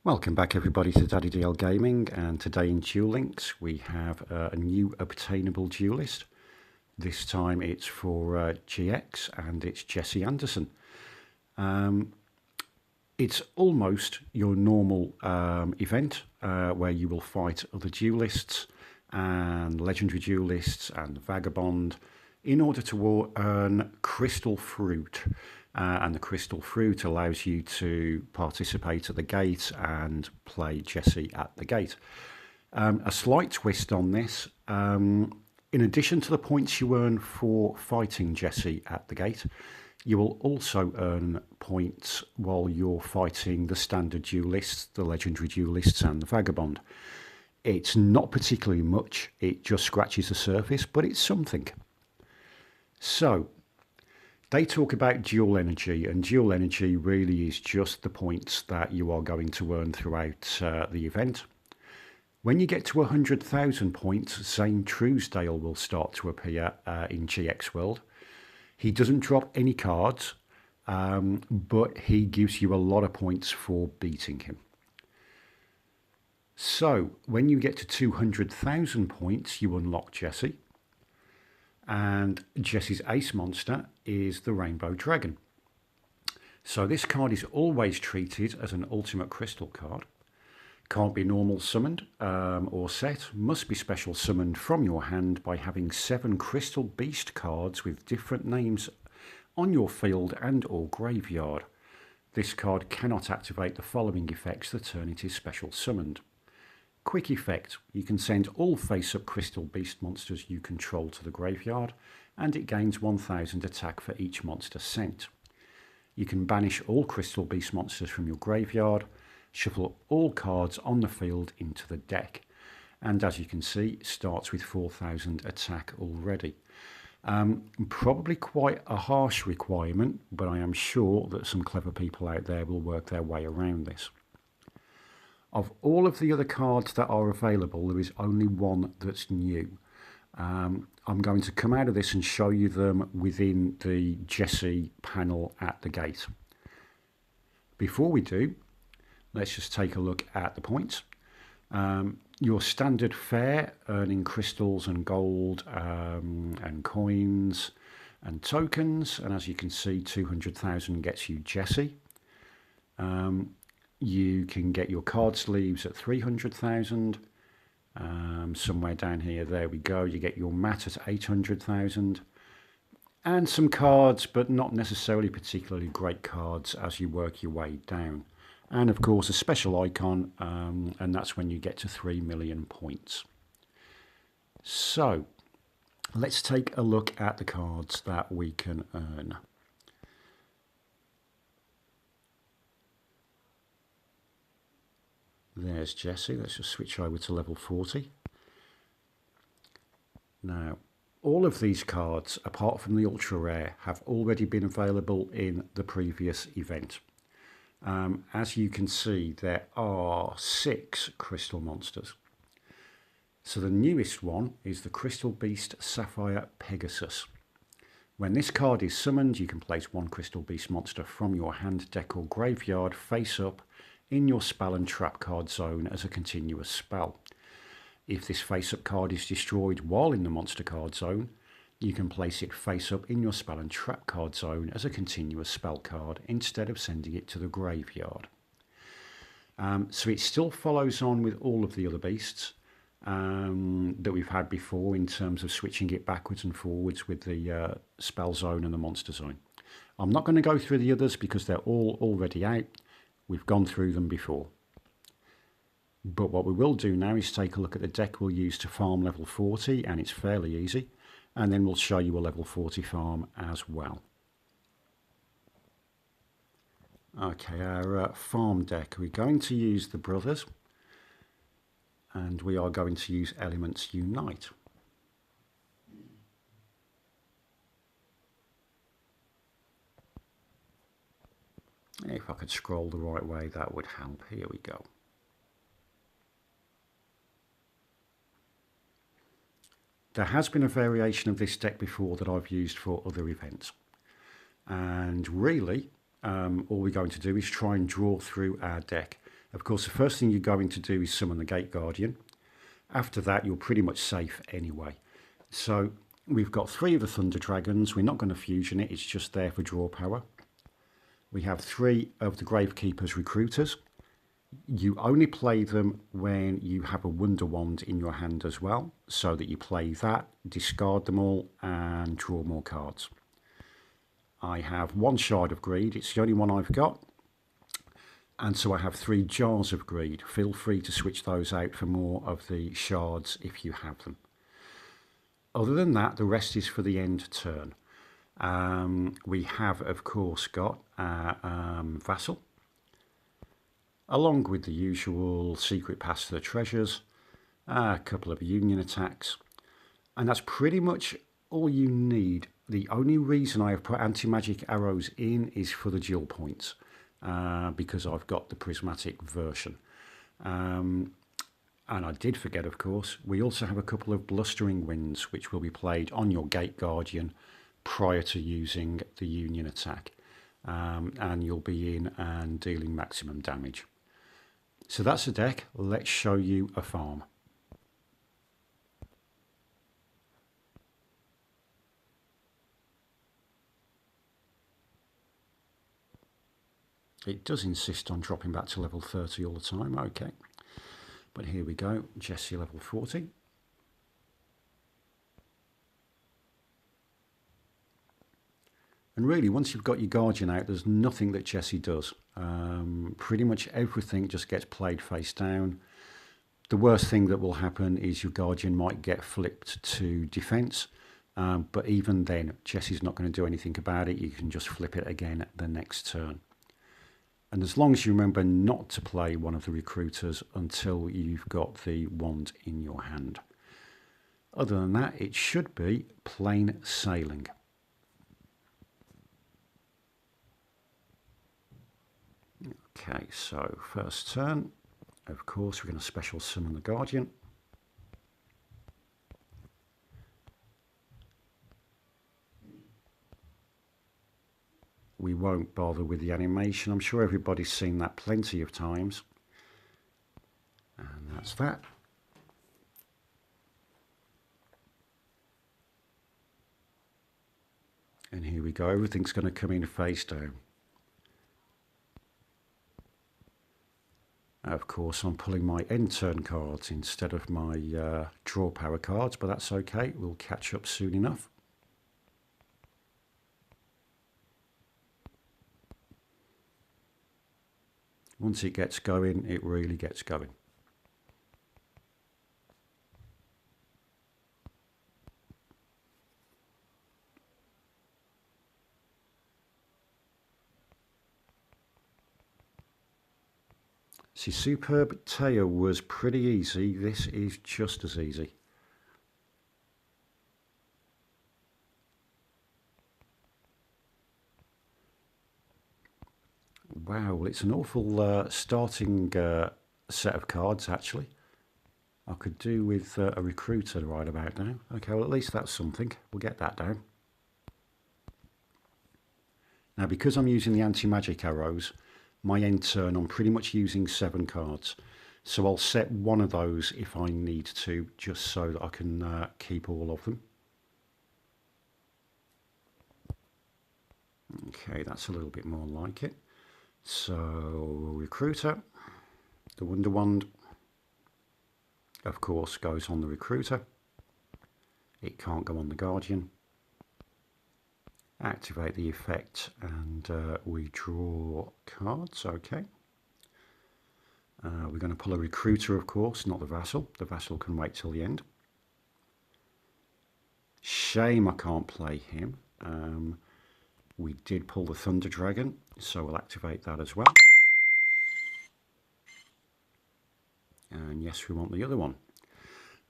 Welcome back everybody to Daddy DL Gaming, and today in Duel Links we have a new obtainable duelist. This time it's for GX and it's Jesse Anderson. It's almost your normal event where you will fight other duelists and legendary duelists and vagabond in order to earn crystal fruit. And the crystal fruit allows you to participate at the gate and play Jesse at the gate. A slight twist on this, in addition to the points you earn for fighting Jesse at the gate, you will also earn points while you're fighting the standard duelists, the legendary duelists and the vagabond. It's not particularly much, it just scratches the surface, but it's something. So, they talk about dual energy, and dual energy really is just the points that you are going to earn throughout the event. When you get to 100,000 points, Zane Truesdale will start to appear in GX World. He doesn't drop any cards, but he gives you a lot of points for beating him. So, when you get to 200,000 points, you unlock Jesse. And Jesse's ace monster is the Rainbow Dragon. So this card is always treated as an ultimate crystal card. Can't be normal summoned or set, must be special summoned from your hand by having 7 crystal beast cards with different names on your field and or graveyard. This card cannot activate the following effects the turn it is special summoned. Quick effect, you can send all face-up crystal beast monsters you control to the graveyard, and it gains 1000 attack for each monster sent. You can banish all crystal beast monsters from your graveyard, shuffle all cards on the field into the deck, and as you can see, starts with 4000 attack already. Probably quite a harsh requirement, but I am sure that some clever people out there will work their way around this. Of all of the other cards that are available, there is only one that's new. I'm going to come out of this and show you them within the Jesse panel at the gate. Before we do, let's just take a look at the points. Your standard fare, earning crystals and gold and coins and tokens. And as you can see, 200,000 gets you Jesse. You can get your card sleeves at 300,000. Somewhere down here, there we go. You get your mat at 800,000. And some cards, but not necessarily particularly great cards as you work your way down. And of course, a special icon, and that's when you get to 3 million points. So, let's take a look at the cards that we can earn. There's Jesse. Let's just switch over to level 40. Now, all of these cards, apart from the ultra rare, have already been available in the previous event. As you can see, there are 6 crystal monsters. So the newest one is the Crystal Beast Sapphire Pegasus. When this card is summoned, you can place 1 Crystal Beast monster from your hand, deck or graveyard face up in your spell and trap card zone as a continuous spell. If this face-up card is destroyed while in the monster card zone, you can place it face-up in your spell and trap card zone as a continuous spell card instead of sending it to the graveyard. So it still follows on with all of the other beasts that we've had before in terms of switching it backwards and forwards with the spell zone and the monster zone. I'm not going to go through the others because they're all already out. We've gone through them before. But what we will do now is take a look at the deck we'll use to farm level 40, and it's fairly easy. And then we'll show you a level 40 farm as well. Okay, our farm deck. We're going to use the Brothers. And we are going to use Elements Unite. If I could scroll the right way, that would help. Here we go. There has been a variation of this deck before that I've used for other events. And really, all we're going to do is try and draw through our deck. Of course, the first thing you're going to do is summon the Gate Guardian. After that, you're pretty much safe anyway. So we've got 3 of the Thunder Dragons. We're not going to fusion it. It's just there for draw power. We have 3 of the Gravekeeper's Recruiters. You only play them when you have a Wonder Wand in your hand as well, so that you play that, discard them all, and draw more cards. I have 1 Shard of Greed. It's the only one I've got. And so I have 3 Jars of Greed. Feel free to switch those out for more of the shards if you have them. Other than that, the rest is for the end turn. We have, of course, got Vassal, along with the usual Secret Pass to the Treasures, a couple of Union attacks, and that's pretty much all you need. The only reason I have put anti-magic arrows in is for the duel points, because I've got the prismatic version. And I did forget, of course, we also have a couple of Blustering Winds, which will be played on your Gate Guardian prior to using the Union attack. And you'll be in and dealing maximum damage. So that's the deck. Let's show you a farm. It does insist on dropping back to level 30 all the time. Okay. But here we go. Jesse level 40. And really, once you've got your Guardian out, there's nothing that Jesse does. Pretty much everything just gets played face down. The worst thing that will happen is your Guardian might get flipped to defense. But even then, Jesse's not going to do anything about it. You can just flip it again the next turn. And as long as you remember not to play one of the Recruiters until you've got the wand in your hand. Other than that, it should be plain sailing. Okay, so first turn, of course, we're going to special summon the Guardian. We won't bother with the animation. I'm sure everybody's seen that plenty of times. And that's that. And here we go. Everything's going to come in face down. Of course, I'm pulling my end turn cards instead of my draw power cards, but that's okay. We'll catch up soon enough. Once it gets going, it really gets going. See, Superb Teo was pretty easy. This is just as easy. Wow, well, it's an awful starting set of cards, actually. I could do with a Recruiter right about now. Okay, well, at least that's something. We'll get that down. Now, because I'm using the anti-magic arrows, my end turn, I'm pretty much using 7 cards. So I'll set one of those if I need to, just so that I can keep all of them. Okay, that's a little bit more like it. So, Recruiter, the Wonder Wand, of course, goes on the Recruiter. It can't go on the Guardian. Activate the effect and we draw cards. Okay. We're going to pull a Recruiter, of course, not the Vassal. The Vassal can wait till the end. Shame I can't play him. We did pull the Thunder Dragon, so we'll activate that as well. And yes, we want the other one.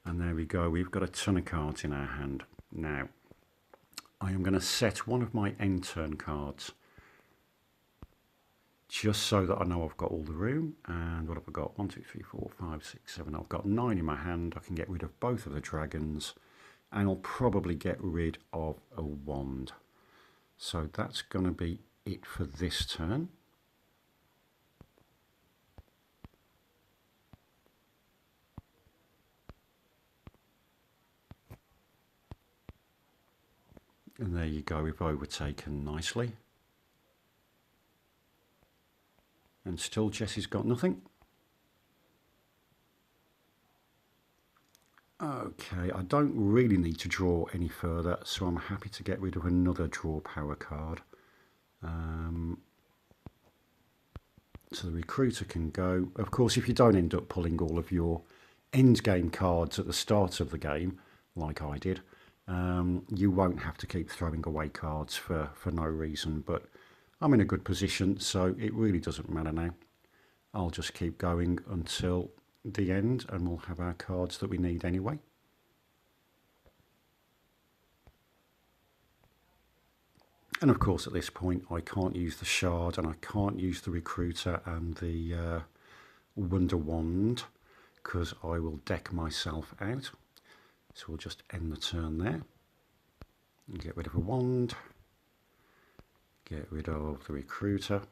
And there we go. We've got a ton of cards in our hand. Now, I am going to set one of my end turn cards just so that I know I've got all the room. And what have I got? 1, 2, 3, 4, 5, 6, 7. I've got 9 in my hand. I can get rid of both of the dragons, and I'll probably get rid of a wand. So that's going to be it for this turn. And there you go, we've overtaken nicely. And still Jessie's got nothing. Okay, I don't really need to draw any further, so I'm happy to get rid of another draw power card. So the recruiter can go. Of course, if you don't end up pulling all of your end game cards at the start of the game, like I did, you won't have to keep throwing away cards for no reason. But I'm in a good position, so it really doesn't matter now. I'll just keep going until the end, and we'll have our cards that we need anyway. And of course, at this point, I can't use the shard, and I can't use the recruiter and the wonder wand, because I will deck myself out. So we'll just end the turn there. And get rid of a wand. Get rid of the recruiter.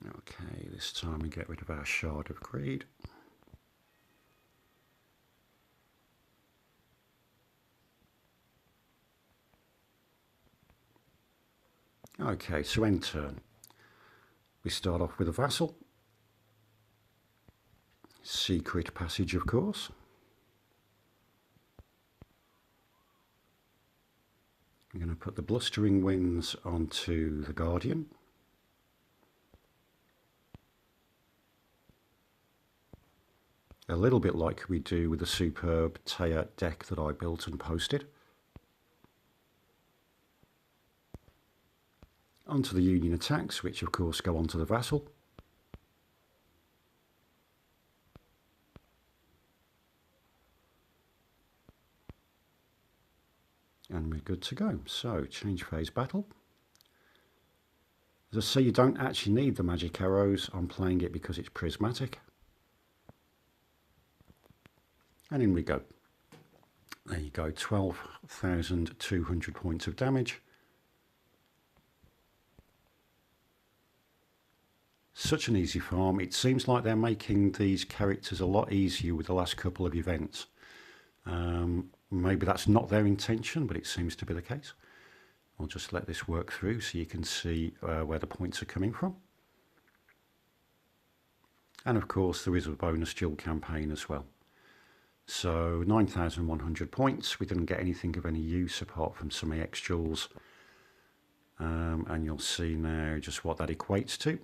Okay, this time we get rid of our Shard of Greed. Okay, so end turn. We start off with a Vassal. Secret Passage, of course. I'm going to put the Blustering Winds onto the Guardian. A little bit like we do with the superb Taya deck that I built and posted. Onto the Union attacks, which of course go onto the Vassal. And we're good to go. So, change phase battle. As I say, you don't actually need the magic arrows. I'm playing it because it's prismatic. And in we go. There you go, 12,200 points of damage. Such an easy farm. It seems like they're making these characters a lot easier with the last couple of events. Maybe that's not their intention, but it seems to be the case. I'll just let this work through so you can see where the points are coming from. And of course there is a bonus dual campaign as well. So 9,100 points. We didn't get anything of any use apart from some EX jewels. And you'll see now just what that equates to.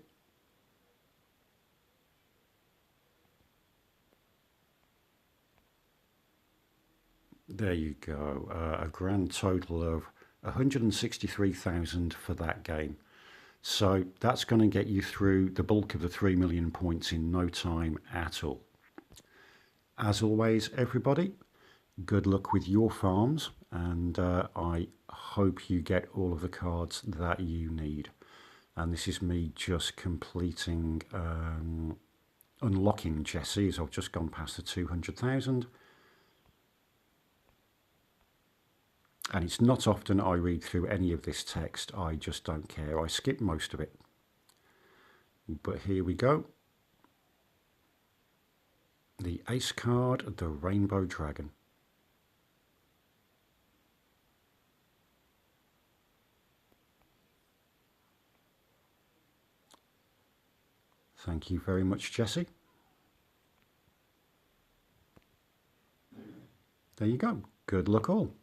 There you go, a grand total of 163,000 for that game. So that's going to get you through the bulk of the 3 million points in no time at all. As always, everybody, good luck with your farms, and I hope you get all of the cards that you need. And this is me just completing, unlocking Jessie, as I've just gone past the 200,000. And it's not often I read through any of this text. I just don't care. I skip most of it. But here we go. The Ace card, the Rainbow Dragon. Thank you very much, Jessie. There you go. Good luck all.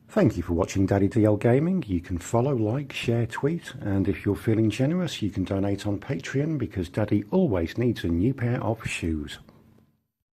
Thank you for watching Daddy DL Gaming. You can follow, like, share, tweet, and if you're feeling generous, you can donate on Patreon because Daddy always needs a new pair of shoes.